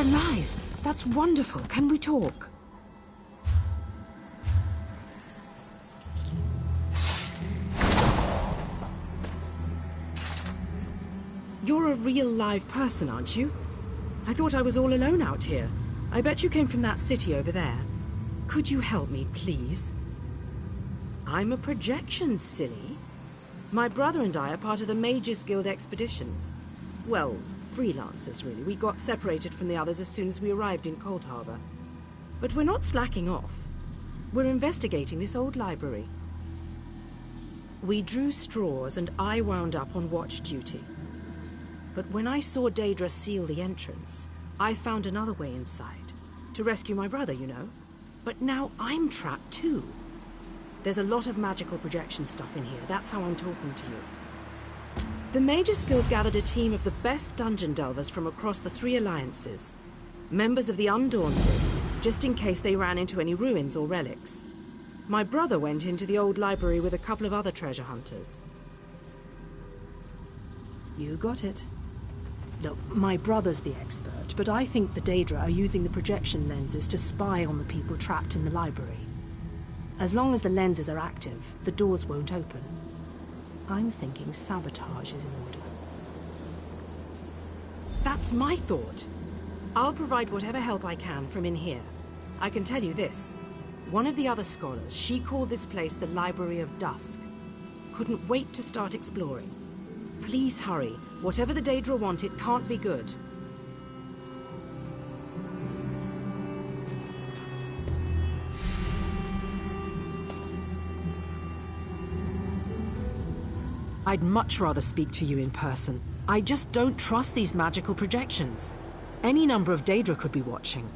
alive! That's wonderful. Can we talk? You're a real live person, aren't you? I thought I was all alone out here. I bet you came from that city over there. Could you help me, please? I'm a projection, silly. My brother and I are part of the Mages Guild expedition. Well, freelancers, really. We got separated from the others as soon as we arrived in Cold Harbor. But we're not slacking off. We're investigating this old library. We drew straws and I wound up on watch duty. But when I saw Daedra seal the entrance, I found another way inside. To rescue my brother, you know. But now I'm trapped too. There's a lot of magical projection stuff in here. That's how I'm talking to you. The Mages Guild gathered a team of the best dungeon delvers from across the 3 alliances. Members of the Undaunted, just in case they ran into any ruins or relics. My brother went into the old library with a couple of other treasure hunters. You got it. Look, my brother's the expert, but I think the Daedra are using the projection lenses to spy on the people trapped in the library. As long as the lenses are active, the doors won't open. I'm thinking sabotage is in order. That's my thought. I'll provide whatever help I can from in here. I can tell you this. One of the other scholars, she called this place the Library of Dusk. Couldn't wait to start exploring. Please hurry. Whatever the Daedra want, it can't be good. I'd much rather speak to you in person. I just don't trust these magical projections. Any number of Daedra could be watching.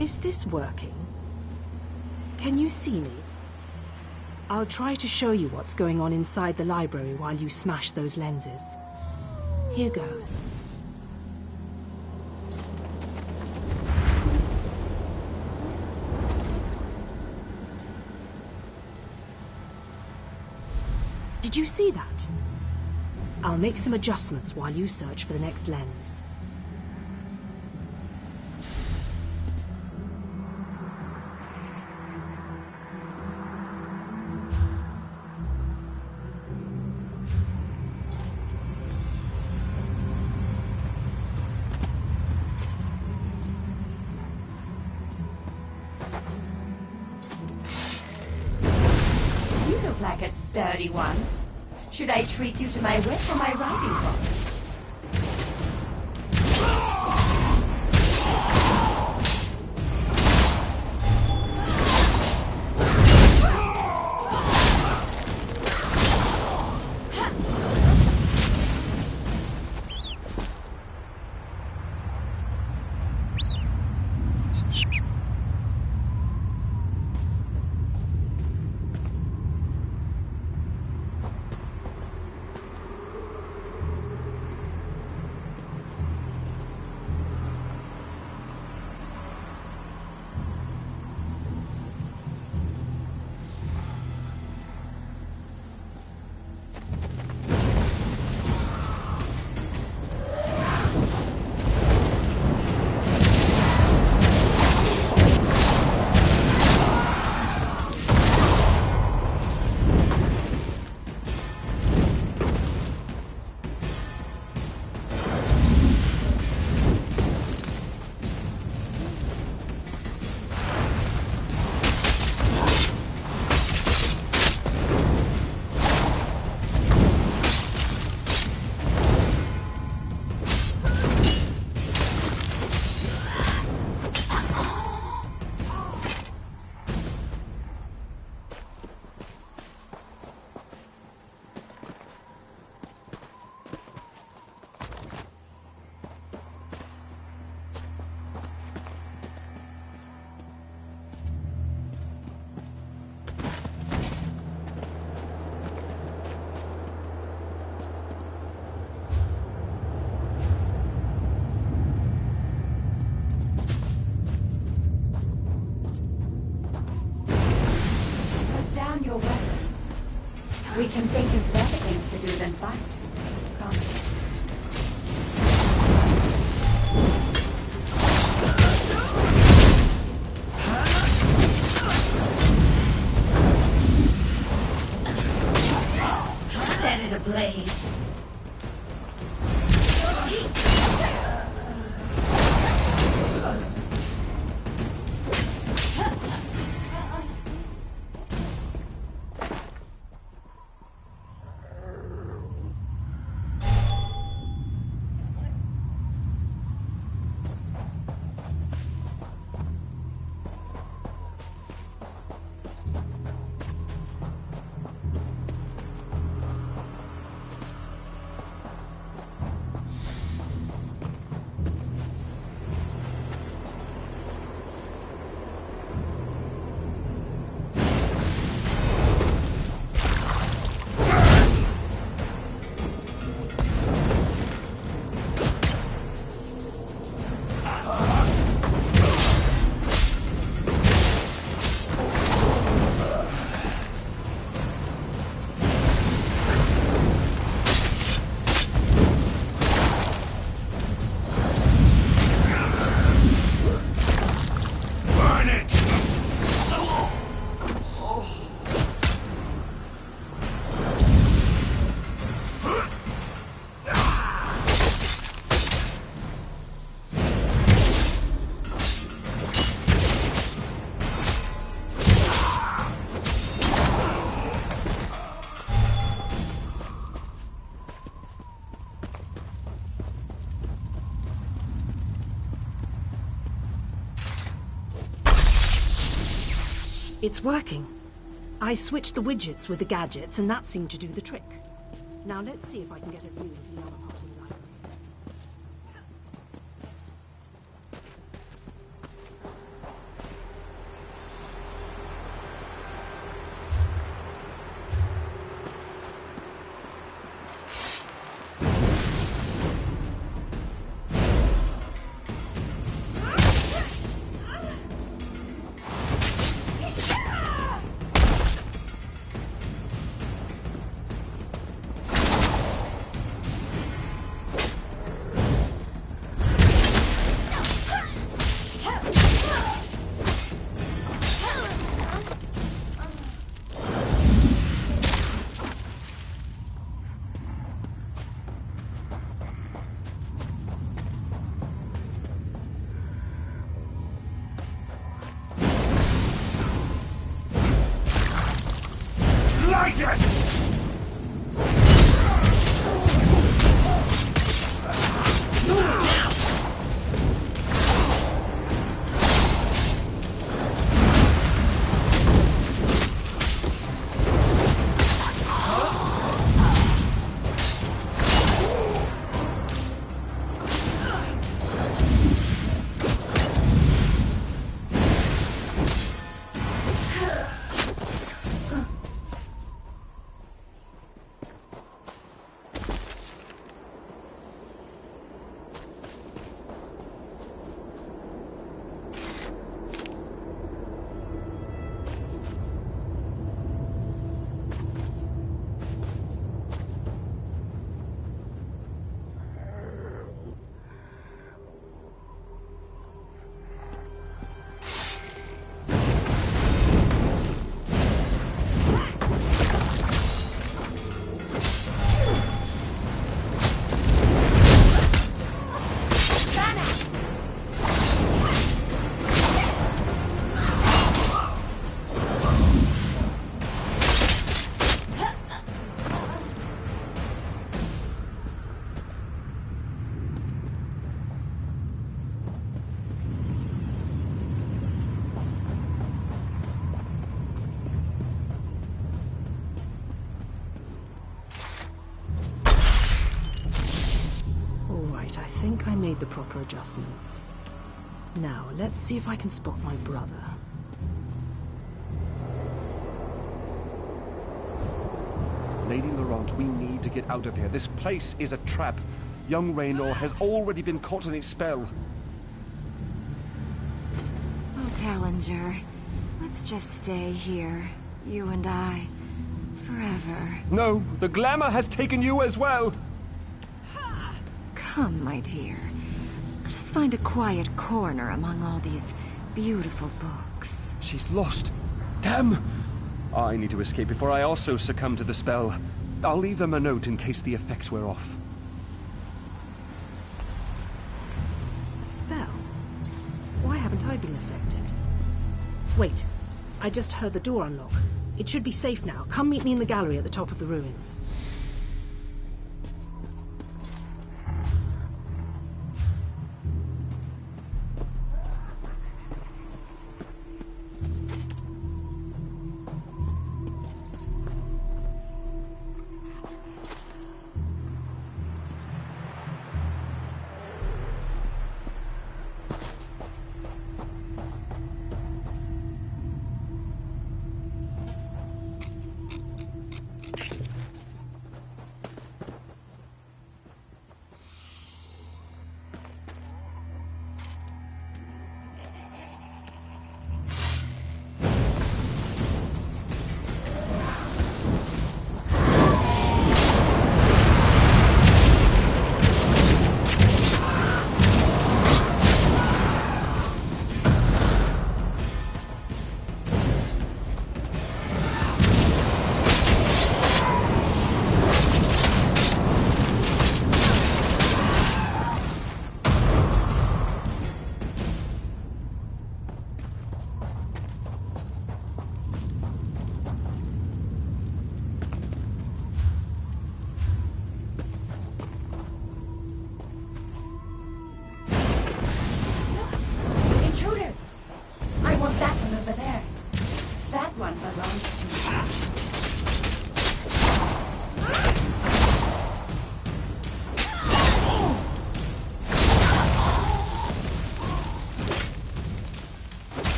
Is this working? Can you see me? I'll try to show you what's going on inside the library while you smash those lenses. Here goes. Did you see that? I'll make some adjustments while you search for the next lens. Like a sturdy one. Should I treat you to my whip or my riding crop? We can think of better things to do than fight. Come. Set it ablaze. It's working. I switched the widgets with the gadgets, and that seemed to do the trick. Now let's see if I can get a view into the other part of the library. Right, I think I made the proper adjustments. Now, let's see if I can spot my brother. Lady Laurent, we need to get out of here. This place is a trap. Young Raynor has already been caught in its spell. Oh, Tallinger, let's just stay here, you and I, forever. No, the glamour has taken you as well. Come, my dear. Let us find a quiet corner among all these beautiful books. She's lost. Damn! I need to escape before I also succumb to the spell. I'll leave them a note in case the effects wear off. A spell? Why haven't I been affected? Wait, I just heard the door unlock. It should be safe now. Come meet me in the gallery at the top of the ruins.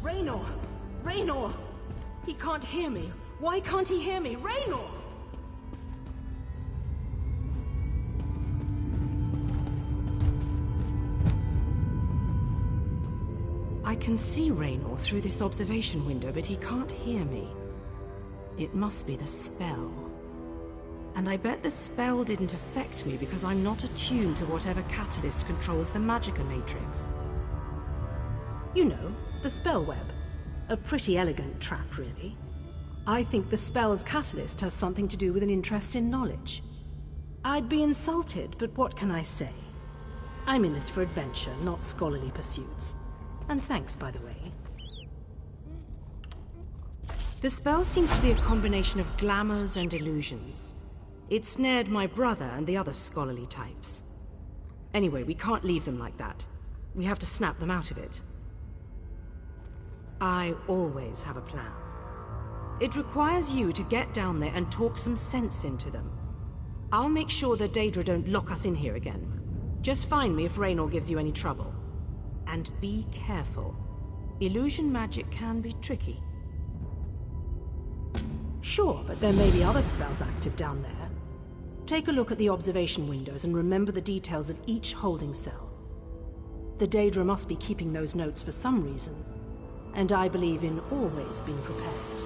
Raynor! Raynor! He can't hear me. Why can't he hear me? Raynor! I can see Raynor through this observation window, but he can't hear me. It must be the spell. And I bet the spell didn't affect me because I'm not attuned to whatever catalyst controls the Magicka matrix. You know, the spell web. A pretty elegant trap, really. I think the spell's catalyst has something to do with an interest in knowledge. I'd be insulted, but what can I say? I'm in this for adventure, not scholarly pursuits. And thanks, by the way. The spell seems to be a combination of glamours and illusions. It snared my brother and the other scholarly types. Anyway, we can't leave them like that. We have to snap them out of it. I always have a plan. It requires you to get down there and talk some sense into them. I'll make sure the Daedra don't lock us in here again. Just find me if Raynor gives you any trouble. And be careful. Illusion magic can be tricky. Sure, but there may be other spells active down there. Take a look at the observation windows and remember the details of each holding cell. The Daedra must be keeping those notes for some reason, and I believe in always being prepared.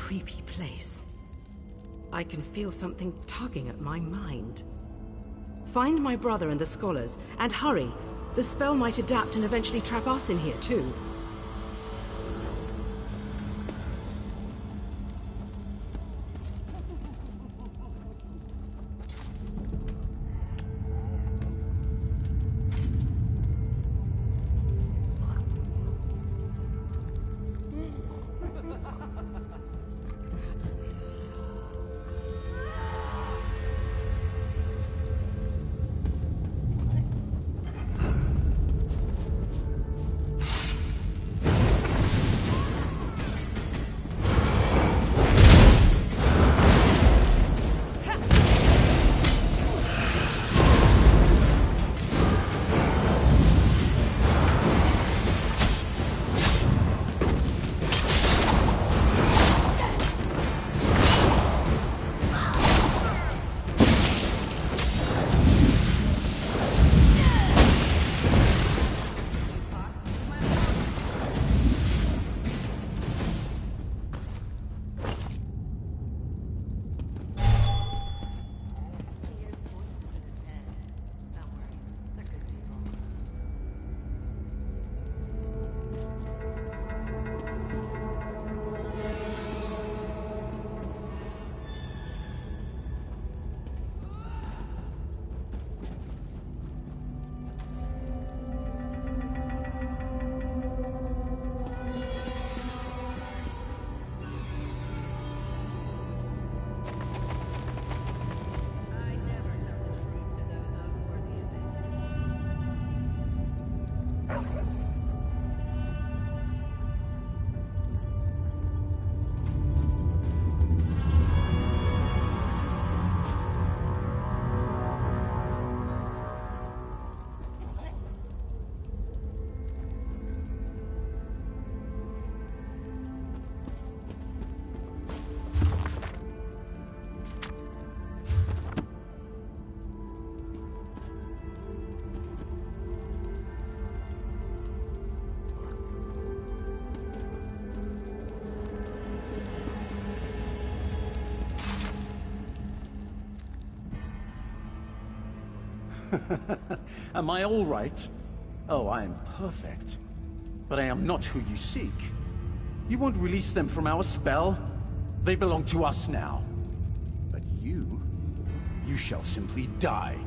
creepy place. I can feel something tugging at my mind. Find my brother and the scholars, and hurry. The spell might adapt and eventually trap us in here too. Am I all right? Oh, I am perfect. But I am not who you seek. You won't release them from our spell. They belong to us now. But you shall simply die.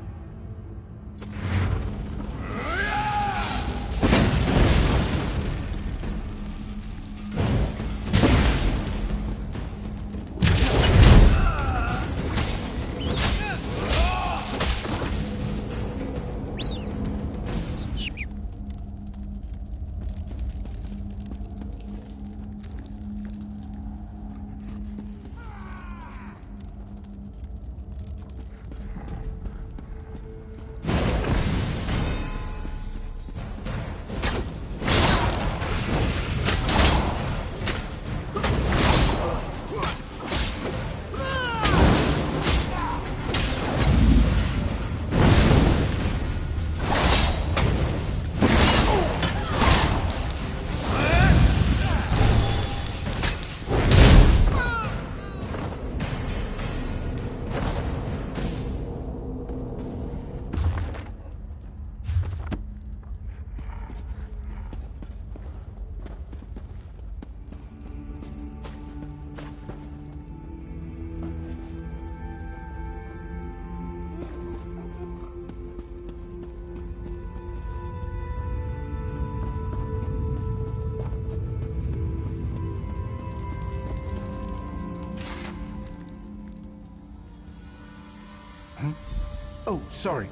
Oh, sorry.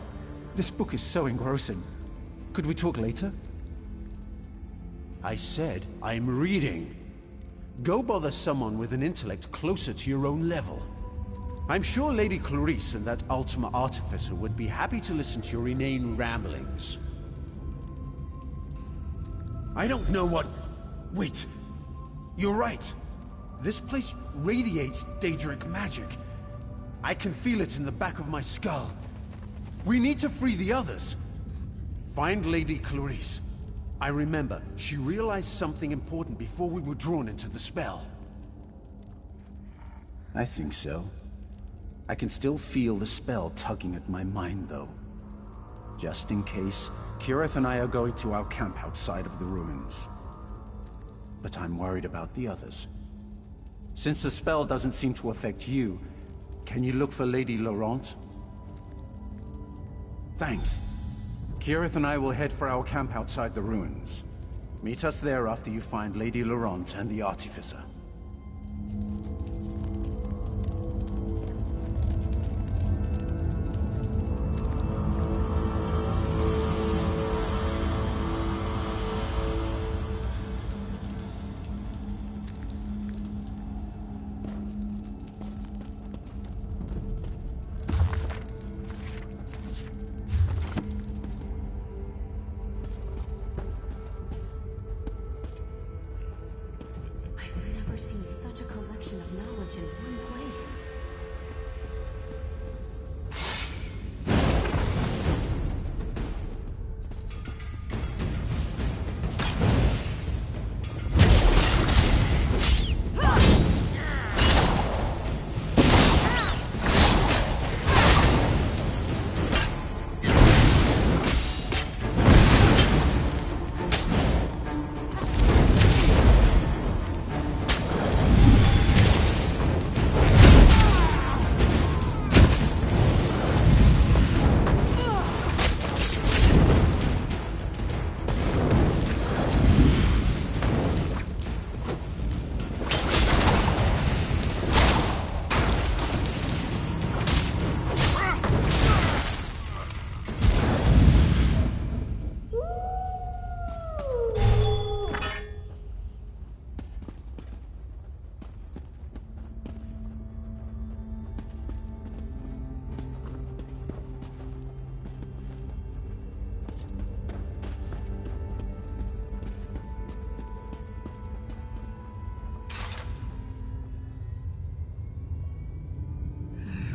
This book is so engrossing. Could we talk later? I said I'm reading. Go bother someone with an intellect closer to your own level. I'm sure Lady Clarice and that Ultima Artificer would be happy to listen to your inane ramblings. I don't know what... Wait. You're right. This place radiates Daedric magic. I can feel it in the back of my skull. We need to free the others. Find Lady Clarice. I remember, she realized something important before we were drawn into the spell. I think so. I can still feel the spell tugging at my mind, though. Just in case, Kirith and I are going to our camp outside of the ruins. But I'm worried about the others. Since the spell doesn't seem to affect you, can you look for Lady Laurent? Thanks. Kirith and I will head for our camp outside the ruins. Meet us there after you find Lady Laurent and the Artificer. I've never seen such a collection of knowledge in one place.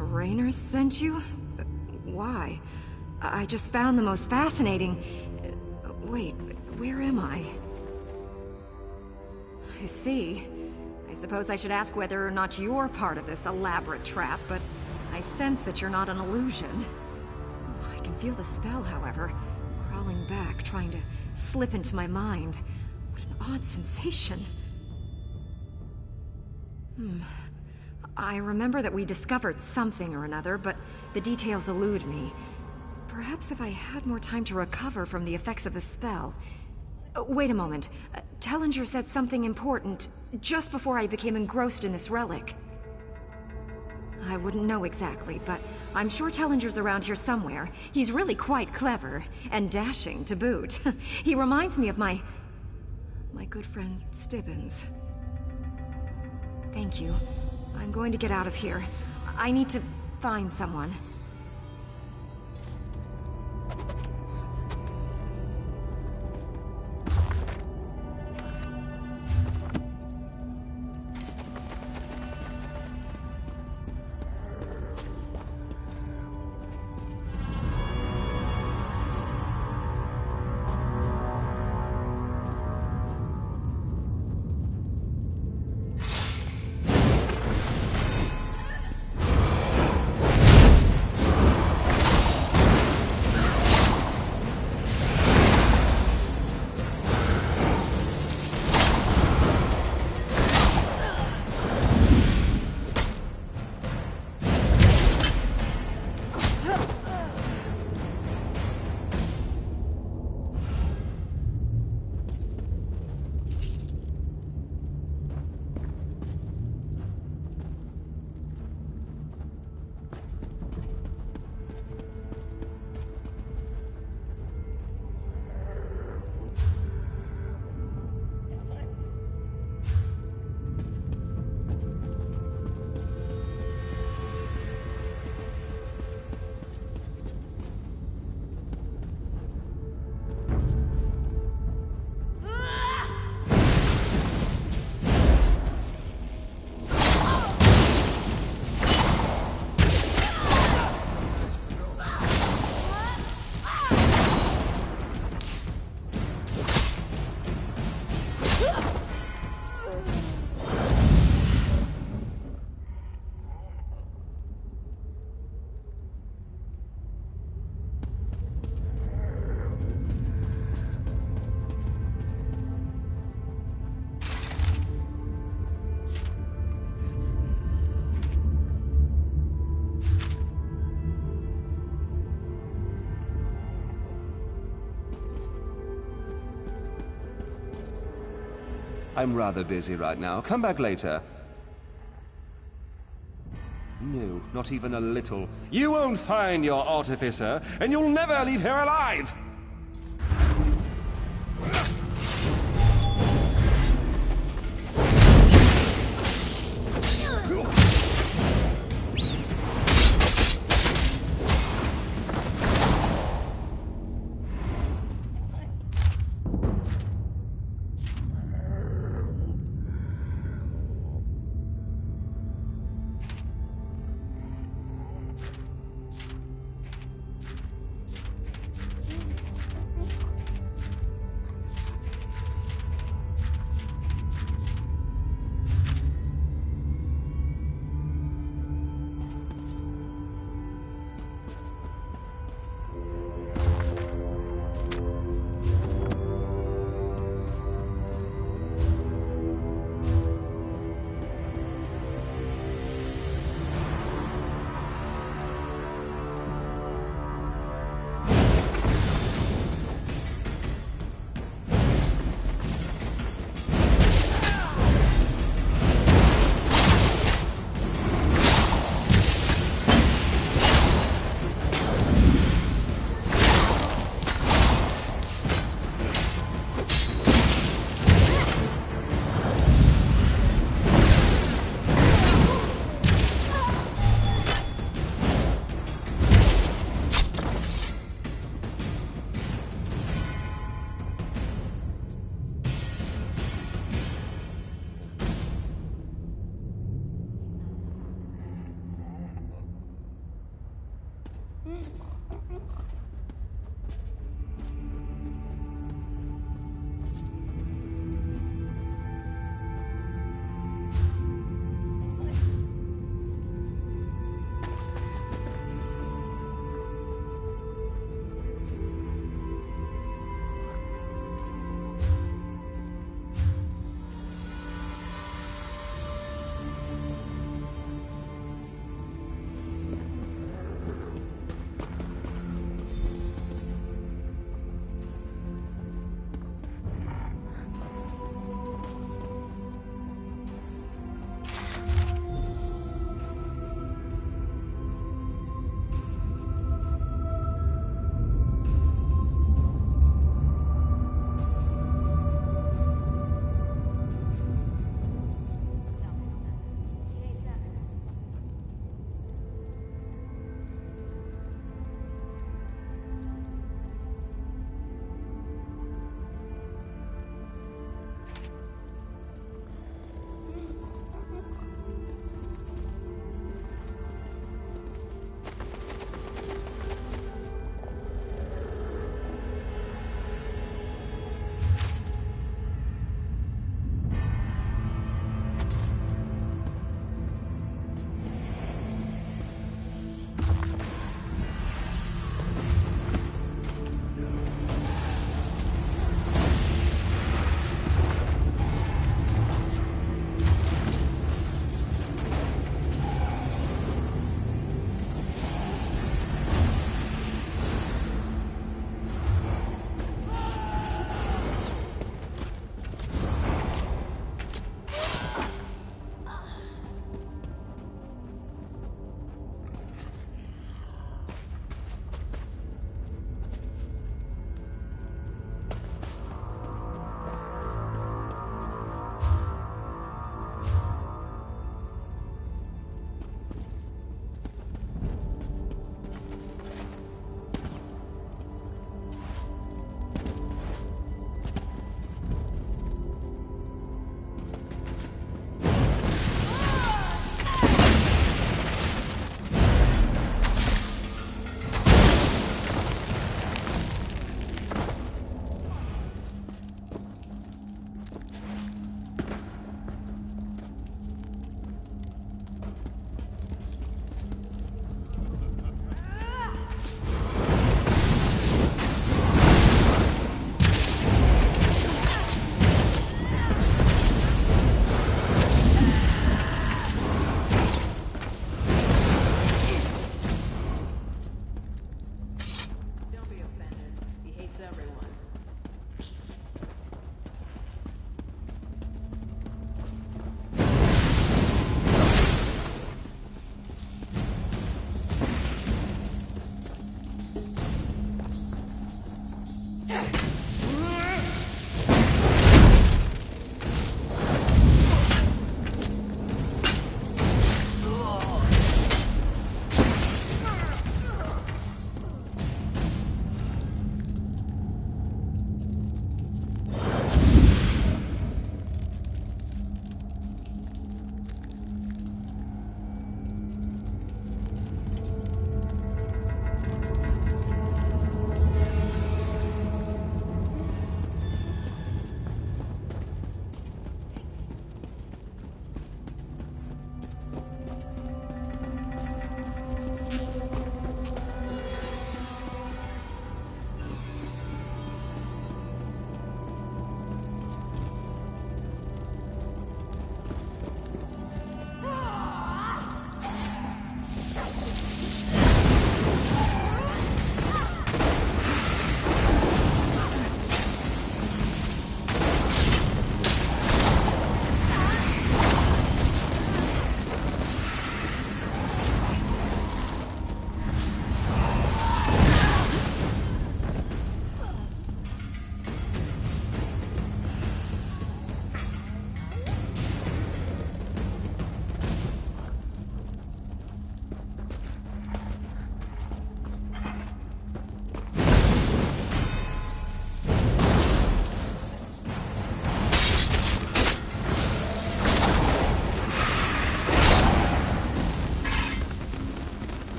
Raynor sent you? Why? I just found the most fascinating... Wait, where am I? I see. I suppose I should ask whether or not you're part of this elaborate trap, but I sense that you're not an illusion. I can feel the spell, however, crawling back, trying to slip into my mind. What an odd sensation. I remember that we discovered something or another, but the details elude me. Perhaps if I had more time to recover from the effects of the spell... Wait a moment. Tellinger said something important just before I became engrossed in this relic. I wouldn't know exactly, but I'm sure Tellinger's around here somewhere. He's really quite clever, and dashing to boot. He reminds me of my good friend Stibbins. Thank you. I'm going to get out of here. I need to find someone. I'm rather busy right now. Come back later. No, not even a little. You won't find your artificer, and you'll never leave here alive!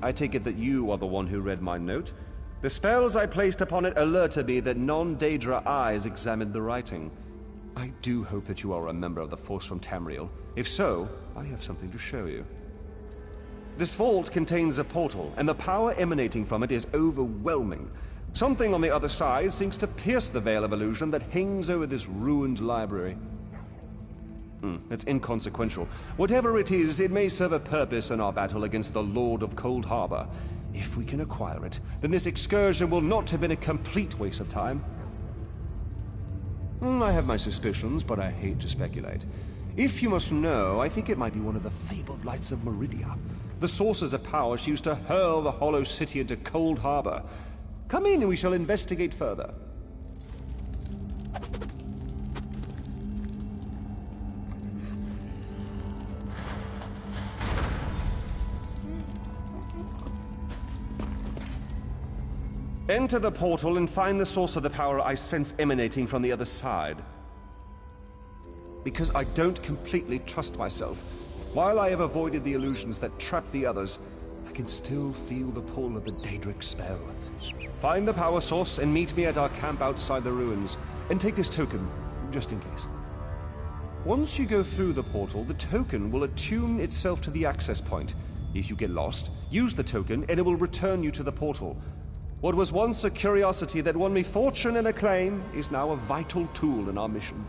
I take it that you are the one who read my note. The spells I placed upon it alerted me that non-Daedra eyes examined the writing. I do hope that you are a member of the force from Tamriel. If so, I have something to show you. This vault contains a portal, and the power emanating from it is overwhelming. Something on the other side seems to pierce the veil of illusion that hangs over this ruined library. It's inconsequential. Whatever it is, it may serve a purpose in our battle against the Lord of Cold Harbor. If we can acquire it, then this excursion will not have been a complete waste of time. I have my suspicions, but I hate to speculate. If you must know, I think it might be one of the fabled lights of Meridia. The sources of power she used to hurl the Hollow City into Cold Harbor. Come in and we shall investigate further. Enter the portal and find the source of the power I sense emanating from the other side. Because I don't completely trust myself, while I have avoided the illusions that trap the others, I can still feel the pull of the Daedric spell. Find the power source and meet me at our camp outside the ruins, and take this token, just in case. Once you go through the portal, the token will attune itself to the access point. If you get lost, use the token and it will return you to the portal. What was once a curiosity that won me fortune and acclaim is now a vital tool in our mission.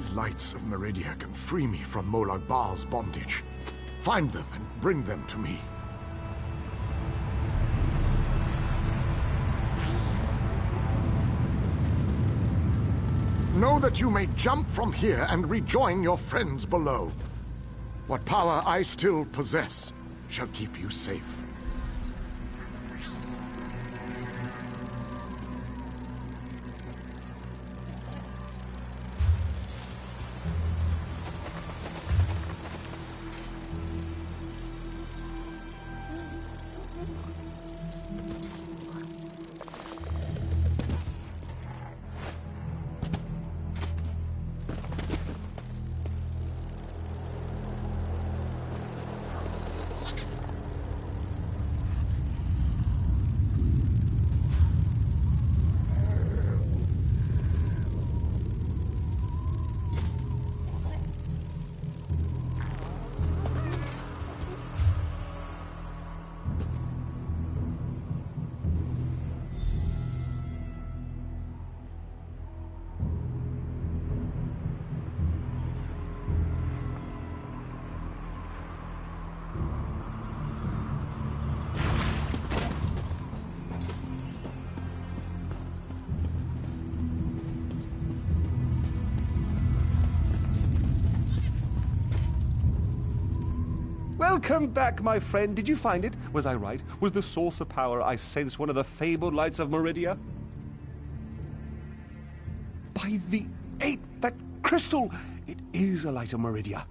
these lights of Meridia can free me from Molag Bal's bondage. Find them and bring them to me. Know that you may jump from here and rejoin your friends below. What power I still possess shall keep you safe. Welcome back, my friend. Did you find it? Was I right? Was the source of power I sensed one of the fabled lights of Meridia? By the eight, that crystal! It is a light of Meridia.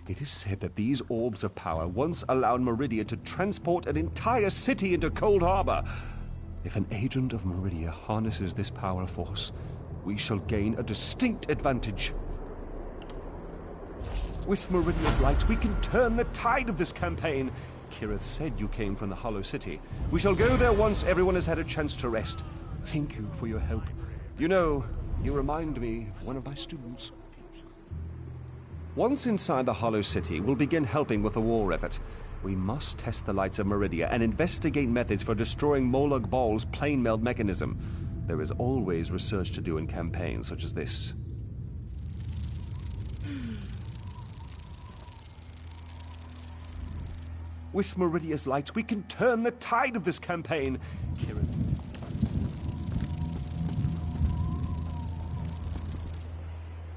It is said that these orbs of power once allowed Meridia to transport an entire city into Cold Harbor. If an agent of Meridia harnesses this power force, we shall gain a distinct advantage. With Meridia's light, we can turn the tide of this campaign. Kirith said you came from the Hollow City. We shall go there once everyone has had a chance to rest. Thank you for your help. You know, you remind me of one of my students. Once inside the Hollow City, we'll begin helping with the war effort. We must test the lights of Meridia and investigate methods for destroying Molag Bal's plane meld mechanism. There is always research to do in campaigns such as this. With Meridia's lights, we can turn the tide of this campaign.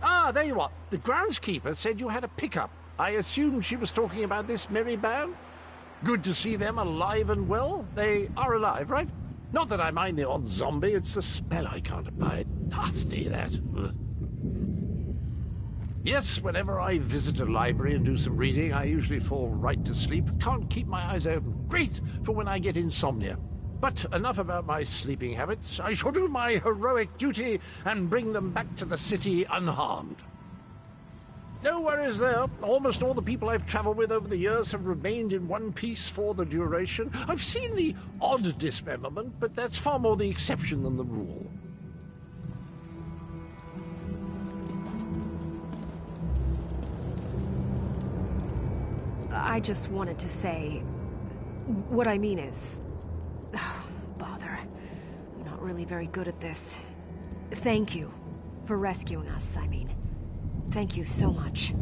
Ah, there you are. The groundskeeper said you had a pickup. I assumed she was talking about this merry band. Good to see them alive and well. They are alive, right? Not that I mind the odd zombie, it's the spell I can't abide. Nasty, that. Ugh. Yes, whenever I visit a library and do some reading, I usually fall right to sleep. Can't keep my eyes open. Great for when I get insomnia. But enough about my sleeping habits. I shall do my heroic duty and bring them back to the city unharmed. No worries there. Almost all the people I've traveled with over the years have remained in one piece for the duration. I've seen the odd dismemberment, but that's far more the exception than the rule. I just wanted to say... What I mean is... Bother. I'm not really very good at this. Thank you for rescuing us, I mean. Thank you so much.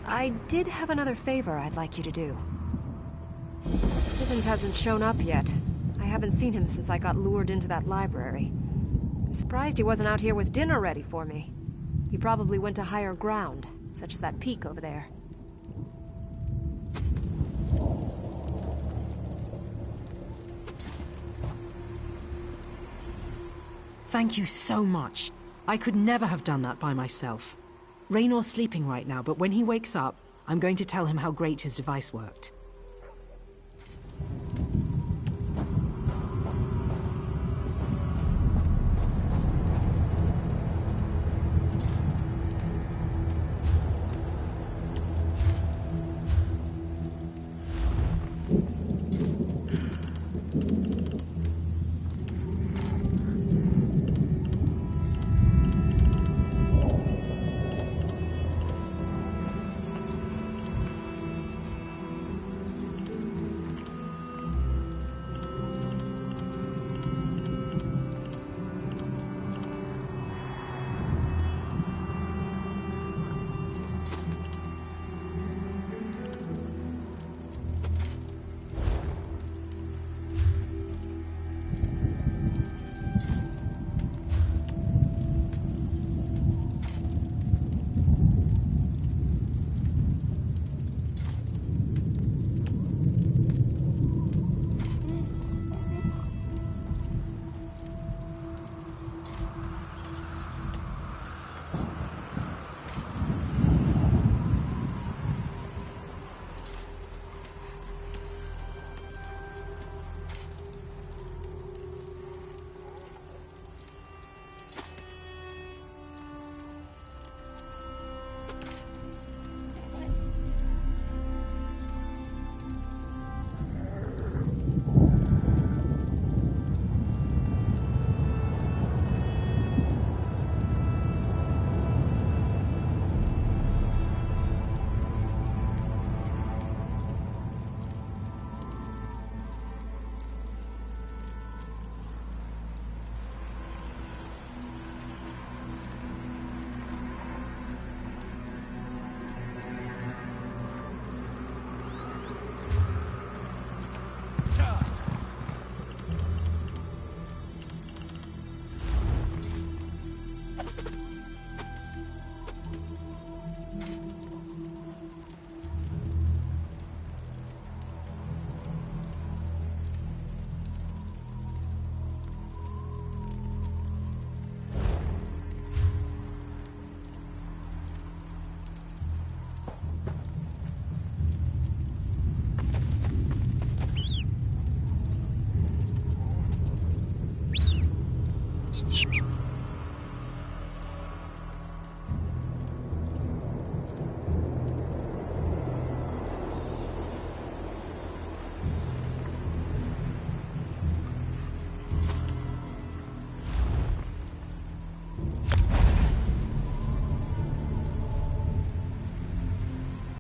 I did have another favor I'd like you to do. Stevens hasn't shown up yet. I haven't seen him since I got lured into that library. I'm surprised he wasn't out here with dinner ready for me. He probably went to higher ground, such as that peak over there. Thank you so much. I could never have done that by myself. Raynor's sleeping right now, but when he wakes up, I'm going to tell him how great his device worked.